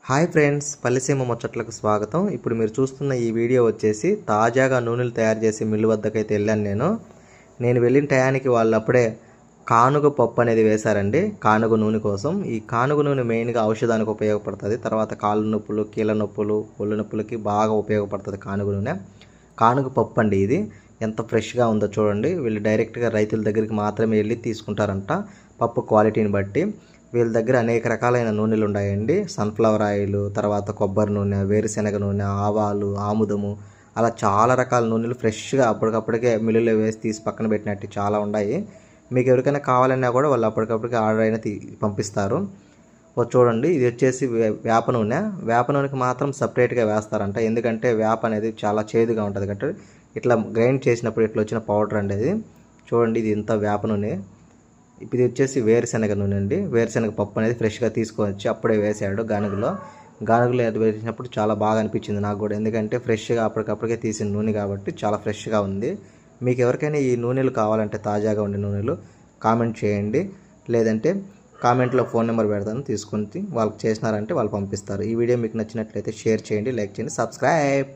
Hi friends, పల్లెసీమ ముచ్చట్లకు స్వాగతం. ఇప్పుడు మీరు చూస్తున్న ఈ వీడియో వచ్చేసి తాజాగా నూనెలు తయారు చేసే మిల్లు వద్దకైతే వెళ్ళాను నేను వెళ్ళిన టయానికి వాళ్ళు అప్పుడే కానుగ పప్పు అనేది వేశారండి. కానుగ నూనె కోసం. ఈ కానుగ నూనె మెయిన్గా ఔషధానికి ఉపయోగపడుతుంది. తర్వాత కాళ్ళు నొప్పులు, కీళ్ళ నొప్పులు, ఒళ్ళు నొప్పులకి బాగా ఉపయోగపడుతుంది కానుగ నూనె. కానుగ పప్పు అండి ఇది. ఎంత ఫ్రెష్గా ఉందో చూడండి. వీళ్ళు డైరెక్ట్గా రైతుల దగ్గరికి మాత్రమే వెళ్ళి తీసుకుంటారంట పప్పు క్వాలిటీని బట్టి. వీళ్ళ దగ్గర అనేక రకాలైన నూనెలు ఉన్నాయండి. సన్ఫ్లవర్ ఆయిల్, తర్వాత కొబ్బరి నూనె, వేరుశనగ నూనె, ఆవాలు, ఆముదము, అలా చాలా రకాల నూనెలు ఫ్రెష్గా అప్పటికప్పటికే మిల్లులో వేసి తీసి పక్కన పెట్టినట్టు చాలా ఉన్నాయి. మీకు ఎవరికైనా కావాలన్నా కూడా వాళ్ళు అప్పటికప్పటికే ఆర్డర్ అయినా పంపిస్తారు. చూడండి, ఇది వచ్చేసి వేప నూనె. వేప నూనెకి మాత్రం సపరేట్గా వేస్తారంట. ఎందుకంటే వేప అనేది చాలా చేదుగా ఉంటుంది కాబట్టి ఇట్లా గ్రైండ్ చేసినప్పుడు ఇట్లా వచ్చిన పౌడర్ అండి అది. చూడండి, ఇది ఇంత వేప నూనె. ఇది వచ్చేసి వేరుశనగ నూనె అండి. వేరుశనగ పప్పు అనేది ఫ్రెష్గా తీసుకొచ్చి అప్పుడే వేసాడు గానుగలో వేసినప్పుడు చాలా బాగా అనిపించింది నాకు కూడా. ఎందుకంటే ఫ్రెష్గా అప్పటికప్పటికే తీసిన నూనె కాబట్టి చాలా ఫ్రెష్గా ఉంది. మీకు ఎవరికైనా ఈ నూనెలు కావాలంటే తాజాగా ఉండే నూనెలు కామెంట్ చేయండి. లేదంటే కామెంట్లో ఫోన్ నెంబర్ పెడతాను, తీసుకొని వాళ్ళకి చేసినారంటే వాళ్ళు పంపిస్తారు. ఈ వీడియో మీకు నచ్చినట్లయితే షేర్ చేయండి, లైక్ చేయండి, సబ్స్క్రైబ్.